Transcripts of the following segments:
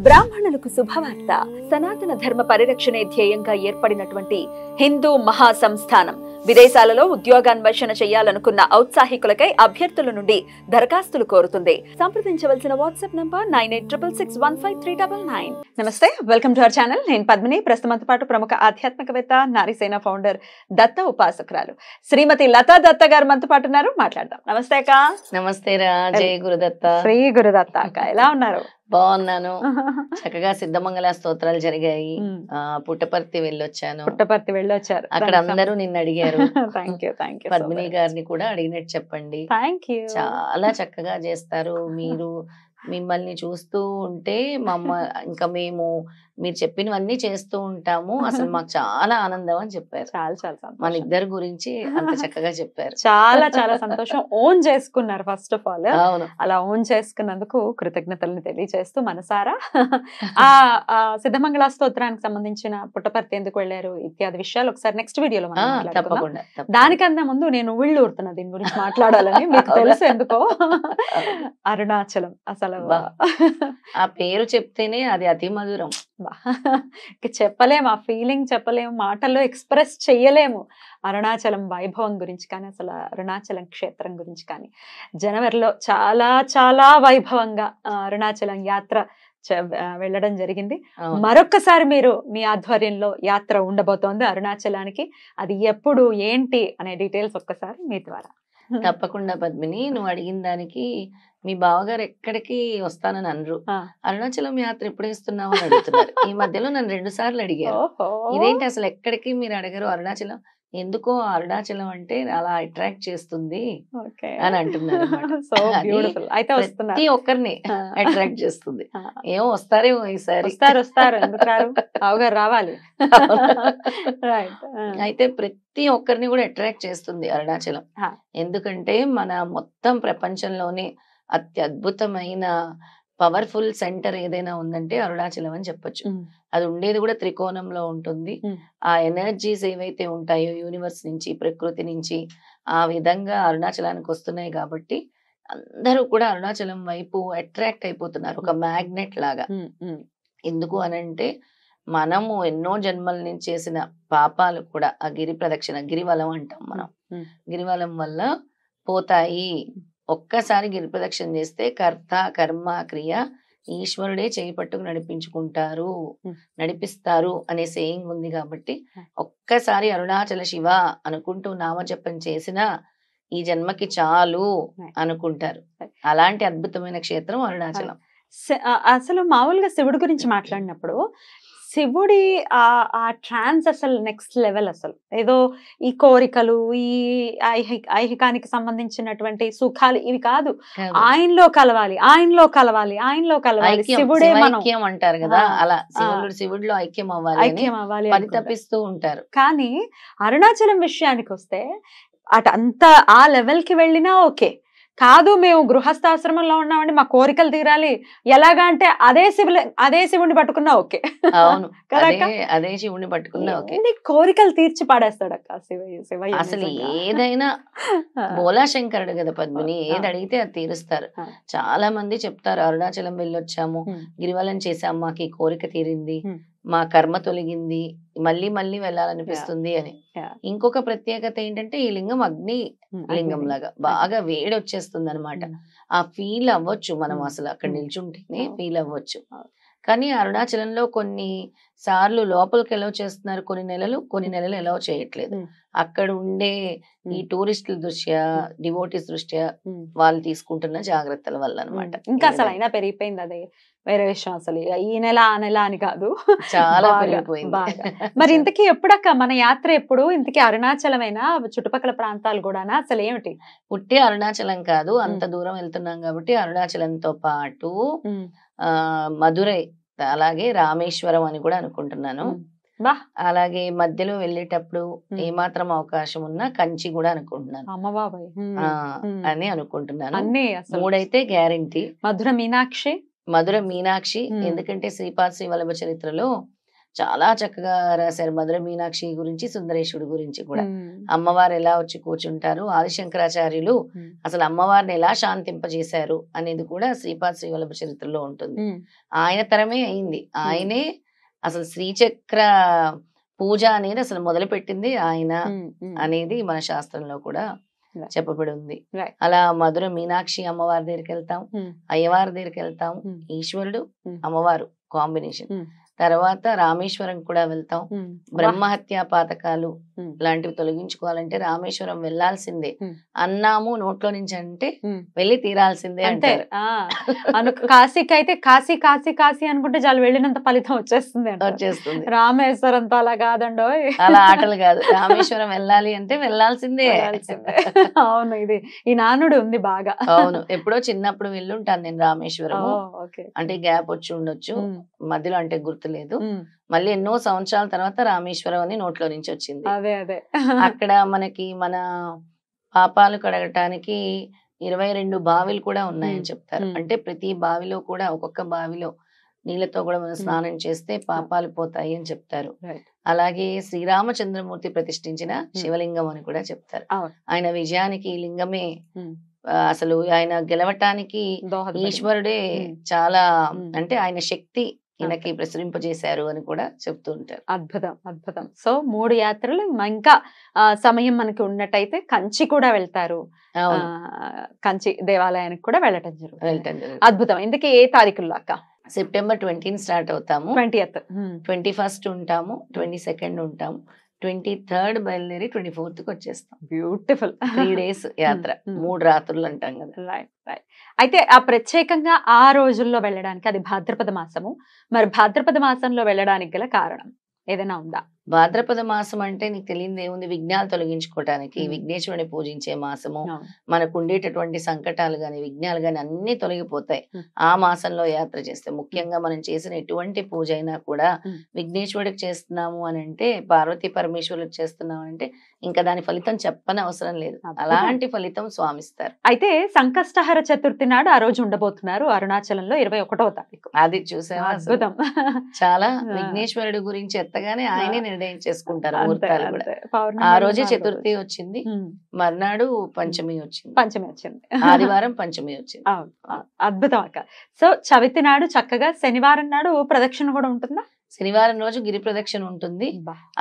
బ్రాహ్మణులకు శుభవార్త. సనాతన ధర్మ పరిరక్షణే ధ్యేయంగా ఏర్పడినటువంటి హిందూ మహాసంస్థానం విదేశాలలో ఉద్యోగాన్వేషణ చేయాలనుకున్న ఔత్సాహికులకై అభ్యర్థుల నుండి దరఖాస్తులు కోరుతుంది. సంప్రదించవలసిన వాట్సాప్ నంబర్ 9866153999. నమస్తే, వెల్కమ్ టు అవర్ ఛానల్. నేను పద్మిని. ప్రస్తుతంతో పాటు ప్రముఖ ఆధ్యాత్మికవేత్త, నారీసేన ఫౌండర్, దత్త ఉపాసకురాలు శ్రీమతి లతా దత్త గారు మనతో పాటు ఉన్నారు. మాట్లాడదాం. నమస్తే అక్క. నమస్తే రా. జై గురుదత్త. శ్రీ గురుదత్త అక్క, ఎలా ఉన్నారు? బాగున్నాను. చక్కగా సిద్ధమంగళ స్తోత్రాలు జరిగాయి. పుట్టపర్తి వెళ్ళొచ్చాను. పుట్టపర్తి వెళ్ళొచ్చారు. అక్కడ అందరూ నిన్ను అడిగారు. Thank you. పద్మిని గారిని కూడా అడిగినట్టు చెప్పండి. చాలా చక్కగా చేస్తారు మీరు. మిమ్మల్ని చూస్తూ ఉంటే ఇంకా మీరు చెప్పినవన్నీ చేస్తూ ఉంటాము. అసలు మాకు చాలా ఆనందం అని చెప్పారు. చాలా మన ఇద్దరి గురించి అంత చక్కగా చెప్పారు. చాలా సంతోషం. ఓన్ చేసుకున్నారు ఫస్ట్ ఆఫ్ ఆల్. అవును, అలా ఓన్ చేసుకున్నందుకు కృతజ్ఞతలను తెలియజేస్తూ మనసారా ఆ సిద్ధమంగళ స్తోత్రానికి సంబంధించిన పుట్టపర్తి ఎందుకు వెళ్ళారు ఇత్యాది విషయాలు ఒకసారి నెక్స్ట్ వీడియోలో తప్పకుండా. దానికన్నా ముందు నేను ఉళ్ళు ఊరుతున్నా దీని గురించి మాట్లాడాలని. మీకు తెలుసు ఎందుకో, అరుణాచలం. అసలు ఆ పేరు చెప్తేనే అది అతి మధురం. చెప్పలేము, ఆ ఫీలింగ్ చెప్పలేము, మాటల్లో ఎక్స్ప్రెస్ చెయ్యలేము. అరుణాచలం వైభవం గురించి కానీ, అసలు అరుణాచలం క్షేత్రం గురించి కానీ, జనవరిలో చాలా వైభవంగా అరుణాచలం యాత్ర వెళ్ళడం జరిగింది. మరొక్కసారి మీరు మీ ఆధ్వర్యంలో యాత్ర ఉండబోతోంది అరుణాచలానికి. అది ఎప్పుడు, ఏంటి అనే డీటెయిల్స్ ఒక్కసారి మీ ద్వారా. తప్పకుండా పద్మిని, నువ్వు అడిగిన దానికి మీ బావగారు ఎక్కడికి వస్తానని అనరు. అరుణాచలం యాత్ర ఎప్పుడు వేస్తున్నావు అని అడుగుతున్నారు. ఈ మధ్యలో నన్ను 2 సార్లు అడిగారు, ఇదేంటి అసలు ఎక్కడికి మీరు అడగరు అరుణాచలం, ఎందుకో అరుణాచలం అంటే అలా అట్రాక్ట్ చేస్తుంది అని అంటున్నారు. ప్రతి ఒక్కరిని అట్రాక్ట్ చేస్తుంది. ఏమో వస్తారేమో ఈసారి. వస్తారు ఎందుకు రారు, బావగారు రావాలి. అయితే ప్రతి ఒక్కరిని కూడా అట్రాక్ట్ చేస్తుంది అరుణాచలం. ఎందుకంటే మన మొత్తం ప్రపంచంలోనే అత్యద్భుతమైన పవర్ఫుల్ సెంటర్ ఏదైనా ఉందంటే అరుణాచలం అని చెప్పొచ్చు. అది ఉండేది కూడా త్రికోణంలో ఉంటుంది. ఆ ఎనర్జీస్ ఏవైతే ఉంటాయో యూనివర్స్ నుంచి, ప్రకృతి నుంచి, ఆ విధంగా అరుణాచలానికి వస్తున్నాయి. కాబట్టి అందరూ కూడా అరుణాచలం వైపు అట్రాక్ట్ అయిపోతున్నారు, ఒక మ్యాగ్నెట్ లాగా. ఎందుకు అనంటే మనము ఎన్నో జన్మల నుంచి చేసిన పాపాలు కూడా ఆ గిరి ప్రదక్షిణ, గిరివలం అంటాం మనం, గిరివలం వల్ల పోతాయి. ఒక్కసారి గిరి ప్రదక్షిణ చేస్తే కర్త కర్మ క్రియ ఈశ్వరుడే చేయి పట్టుకు నడిపిస్తారు అనే సేయింగ్ ఉంది. కాబట్టి ఒక్కసారి అరుణాచల శివ అనుకుంటూ నామజపం చేసినా ఈ జన్మకి చాలు అనుకుంటారు. అలాంటి అద్భుతమైన క్షేత్రం అరుణాచలం. అసలు మామూలుగా శివుడి గురించి మాట్లాడినప్పుడు శివుడి ఆ ట్రాన్స్ అసలు నెక్స్ట్ లెవెల్. అసలు ఏదో ఈ కోరికలు, ఈ ఐహికానికి సంబంధించినటువంటి సుఖాలు ఇవి కాదు, ఆయనలో కలవాలి. శివుడే ఐక్యం అంటారు కదా, అలా శివుడిలో ఐక్యం అవ్వాలి పరితపిస్తూ ఉంటారు. కానీ అరుణాచలం విషయానికి వస్తే అంతా ఆ లెవెల్ కి వెళ్ళినా ఓకే కాదు, మేము గృహస్థాశ్రమంలో ఉన్నామండి, మా కోరికలు తీరాలి ఎలాగా అంటే అదే శివుడిని పట్టుకున్నా ఓకే. అవును, అదే శివుడిని పట్టుకున్నా ఓకే. కోరికలు తీర్చి పాడేస్తాడు అక్క శివయ్య. అసలు ఏదైనా బోలా శంకరుడు కదా పద్మిని, ఏది అడిగితే అది తీరుస్తారు. చాలా మంది చెప్తారు, అరుణాచలం వెళ్ళొచ్చాము, గిరివలం చేసాము, మాకు ఈ కోరిక తీరింది, మా కర్మ తొలగింది, మళ్ళీ వెళ్ళాలనిపిస్తుంది అని. ఇంకొక ప్రత్యేకత ఏంటంటే ఈ లింగం అగ్ని లింగం లాగా బాగా వేడి వచ్చేస్తుంది అనమాట. ఆ ఫీల్ అవ్వచ్చు మనం, అసలు అక్కడ నిల్చుంటేనే ఫీల్ అవ్వచ్చు. కానీ అరుణాచలంలో కొన్ని సార్లు లోపలికి ఎలవ్ చేస్తున్నారు, కొన్ని నెలలు ఎలవ్ చేయట్లేదు. అక్కడ ఉండే ఈ టూరిస్టుల దృష్ట్యా, డివోటీస్ దృష్ట్యా వాళ్ళు తీసుకుంటున్న జాగ్రత్తల వల్ల అనమాట. ఇంకా అసలు అయినా పెరిగిపోయింది, అదే వేరే విషయం. అసలు ఈ నెల ఆ నెల అని కాదు, చాలా పెరిగిపోయింది. మరి ఇంతకీ ఎప్పుడక్క మన యాత్ర ఎప్పుడు? ఇంతకీ అరుణాచలమైనా చుట్టుపక్కల ప్రాంతాలు కూడా అసలు ఏమిటి? పుట్టి అరుణాచలం కాదు, అంత దూరం వెళ్తున్నాం కాబట్టి అరుణాచలంతో పాటు మధురై, అలాగే రామేశ్వరం అని కూడా అనుకుంటున్నాను. అలాగే మధ్యలో వెళ్ళేటప్పుడు ఏమాత్రం అవకాశం ఉన్నా కంచి కూడా అనుకుంటున్నాను అని అనుకుంటున్నాను. 3 అయితే గ్యారంటీ. మధుర మీనాక్షి, ఎందుకంటే శ్రీపాద శ్రీవల్లభ చరిత్రలో చాలా చక్కగా రాశారు. మధుర మీనాక్షి గురించి, సుందరేశ్వరుడు గురించి కూడా. అమ్మవారు ఎలా వచ్చి కూర్చుంటారు, ఆదిశంకరాచార్యులు అసలు అమ్మవారిని ఎలా శాంతింపజేశారు అనేది కూడా శ్రీపాద శ్రీవల్లభ చరిత్రలో ఉంటుంది. ఆయన తరమే అయింది. ఆయనే అసలు శ్రీచక్ర పూజ అనేది అసలు మొదలు పెట్టింది ఆయన అనేది మన శాస్త్రంలో కూడా చెప్పబడి ఉంది. అలా మధుర మీనాక్షి అమ్మవారి దగ్గరికి వెళ్తాం, అయ్యవారి దగ్గరికి వెళ్తాం, ఈశ్వరుడు అమ్మవారు కాంబినేషన్. తర్వాత రామేశ్వరం కూడా వెళ్తాం. బ్రహ్మహత్య పాతకాలు లాంటివి తొలగించుకోవాలంటే రామేశ్వరం వెళ్లాల్సిందే. అన్నాము నోట్లో నుంచి అంటే వెళ్ళి తీరాల్సిందే అంటారు. కాశీకి అయితే కాశీ కాశీ కాశీ అనుకుంటే చాలు వెళ్ళినంత ఫలితం వచ్చేస్తుంది. రామేశ్వరంతో అలా కాదండో, అలా ఆటలు కాదు. రామేశ్వరం వెళ్ళాలి అంటే వెళ్లాల్సిందే. అవును, ఇది ఈ నానుడు ఉంది బాగా. అవును, ఎప్పుడో చిన్నప్పుడు వెళ్ళుంటాను నేను రామేశ్వరం. అంటే గ్యాప్ వచ్చి ఉండొచ్చు మధ్యలో, అంటే గుర్తులేదు. మళ్ళీ ఎన్నో సంవత్సరాల తర్వాత రామేశ్వరం అని నోట్లో నుంచి వచ్చింది. అక్కడ మనకి మన పాపాలు కడగటానికి 22 బావిలు కూడా ఉన్నాయని చెప్తారు. అంటే ప్రతి బావిలో కూడా ఒక్కొక్క బావిలో నీళ్ళతో కూడా మనం స్నానం చేస్తే పాపాలు పోతాయి అని చెప్తారు. అలాగే శ్రీరామచంద్రమూర్తి ప్రతిష్ఠించిన శివలింగం అని కూడా చెప్తారు. ఆయన విజయానికి ఈ లింగమే అసలు, ఆయన గెలవటానికి ఈశ్వరుడే చాలా, అంటే ఆయన శక్తి ఈయనకి ప్రసరింపజేశారు అని కూడా చెప్తూ ఉంటారు. అద్భుతం, అద్భుతం. సో 3 యాత్రలు. ఇంకా సమయం మనకి ఉన్నట్టయితే కంచి కూడా వెళ్తారు. కంచి దేవాలయానికి కూడా వెళ్ళటం జరుగుతుంది. అద్భుతం. ఇందుకే ఏ తారీఖుల్లో అక్క? సెప్టెంబర్ 20 స్టార్ట్ అవుతాము, 20th 21st ఉంటాము, 22nd ఉంటాము, 23rd బయలుదేరి 24th వచ్చేస్తాం. బ్యూటిఫుల్. 3 days యాత్ర, 3 రాత్రులు అంటాం కదా. Right right. అయితే ఆ ప్రత్యేకంగా ఆ రోజుల్లో వెళ్ళడానికి, అది భాద్రపద మాసము, మరి భాద్రపద మాసంలో వెళ్ళడానికి గల కారణం ఏదైనా ఉందా? భాద్రపద మాసం అంటే నీకు తెలియదు ఏముంది, విఘ్నాలు తొలగించుకోవటానికి, విఘ్నేశ్వరుని పూజించే మాసము. మనకు ఉండేటటువంటి సంకటాలు గాని విఘ్నాలు గాని అన్ని తొలగిపోతాయి ఆ మాసంలో యాత్ర చేస్తే. ముఖ్యంగా మనం చేసిన ఎటువంటి పూజ అయినా కూడా విఘ్నేశ్వరుడికి చేస్తున్నాము అని అంటే, పార్వతీ పరమేశ్వరులకు చేస్తున్నాము అంటే ఇంకా దాని ఫలితం చెప్పని అవసరం లేదు. అలాంటి ఫలితం స్వామిస్తారు. అయితే సంకష్టహర చతుర్థి నాడు ఆ రోజు ఉండబోతున్నారు అరుణాచలంలో 21వ తారీఖు. అది చూసావా, అద్భుతం. చాలా విఘ్నేశ్వరుడి గురించి ఎత్తగానే ఆయనే నిర్ణయం చేసుకుంటారు. ముహూర్తాలు కూడా ఆ రోజే చతుర్థి వచ్చింది, మర్నాడు పంచమి వచ్చింది, ఆదివారం పంచమి వచ్చింది. అద్భుతం అక్క. సో చవితి నాడు చక్కగా, శనివారం నాడు ప్రదక్షిణ కూడా ఉంటుందా? శనివారం రోజు గిరి ప్రదక్షిణ ఉంటుంది.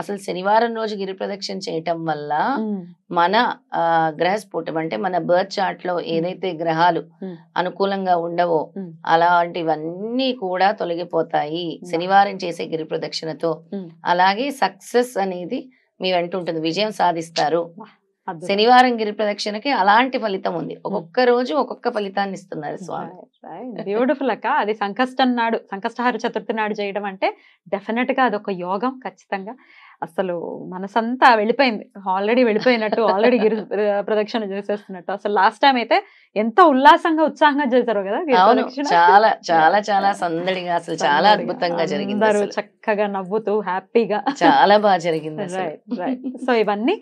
అసలు శనివారం రోజు గిరి ప్రదక్షిణ చేయటం వల్ల మన గ్రహస్ఫోటం, అంటే మన బర్త్ చార్ట్ లో ఏదైతే గ్రహాలు అనుకూలంగా ఉండవో అలాంటివన్నీ కూడా తొలగిపోతాయి శనివారం చేసే గిరి ప్రదక్షిణతో. అలాగే సక్సెస్ అనేది మీ వెంట ఉంటుంది, విజయం సాధిస్తారు. శనివారం గిరి ప్రదక్షిణకి అలాంటి ఫలితం ఉంది. ఒక్కొక్క రోజు ఒక్కొక్క ఫలితాన్ని ఇస్తున్నారు స్వామి. బ్యూటిఫుల్ అక్క. అది సంకష్టం నాడు, సంకష్టహార చతుర్థి నాడు చేయడం అంటే డెఫినెట్ గా అదొక యోగం ఖచ్చితంగా. అసలు మనసంతా వెళ్ళిపోయింది, ఆల్రెడీ వెళ్ళిపోయినట్టు, ఆల్రెడీ గిరి ప్రదక్షిణ చేసేస్తున్నట్టు. అసలు లాస్ట్ టైం అయితే ఎంత ఉల్లాసంగా ఉత్సాహంగా చేశారు కదా. చాలా చాలా చాలా సందడిగా, అసలు చాలా అద్భుతంగా జరిగింది. అందరూ చక్కగా నవ్వుతూ హ్యాపీగా చాలా బాగా జరిగింది. సో ఇవన్నీ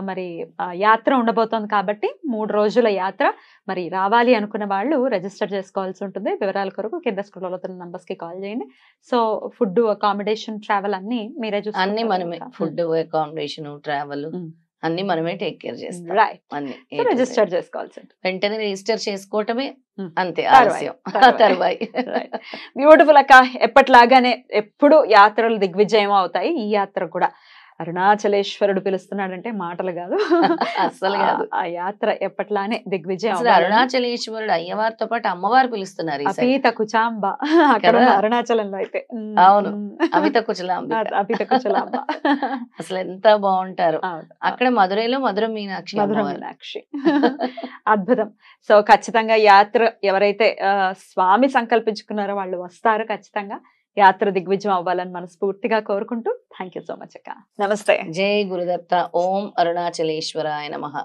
మరి యాత్ర ఉండబోతోంది కాబట్టి 3 రోజుల యాత్ర. మరి రావాలి అనుకున్న వాళ్ళు రిజిస్టర్ చేసుకోవాల్సి ఉంటుంది. వివరాల కొరకు కింద స్క్రోల్ అవుతున్న నంబర్స్ కి కాల్ చేయండి. సో ఫుడ్, అకామిడేషన్, ట్రావెల్ అన్ని మీరే చూస్తారు. అన్ని మనమే, ఫుడ్, అకామిడేషన్, ట్రావెల్ అన్ని మనమే టేక్ కేర్ చేస్తాం. అన్ని రిజిస్టర్ చేసుకోవాల్సి ఉంటుంది. వెంటనే రిజిస్టర్ చేసుకోవటమే, అంతే. బ్యూటిఫుల్ అక్క. ఎప్పటిలాగానే ఎప్పుడు యాత్రలు దిగ్విజయం అవుతాయి. ఈ యాత్ర కూడా అరుణాచలేశ్వరుడు పిలుస్తున్నాడంటే మాటలు కాదు, అసలు కాదు. ఆ యాత్ర ఎప్పట్లానే దిగ్విజయం. అరుణాచలేశ్వరుడు అయ్యవారితో పాటు అమ్మవారు పిలుస్తున్నారు. అపీత కుచాంబ అక్కడ అరుణాచలంలో అయితే. అవును, అమిత కుచలాంబ. అసలు ఎంత బాగుంటారు అక్కడ. మధురైలో మధుర మీనాక్షి. అద్భుతం. సో ఖచ్చితంగా యాత్ర ఎవరైతే స్వామి సంకల్పించుకున్నారో వాళ్ళు వస్తారు ఖచ్చితంగా. యాత్ర దిగ్విజయం అవ్వాలని మనస్ఫూర్తిగా కోరుకుంటూ థ్యాంక్ యూ సో మచ్ అక్క. నమస్తే. జై గురుదత్త. ఓం అరుణాచలేశ్వరాయ నమః.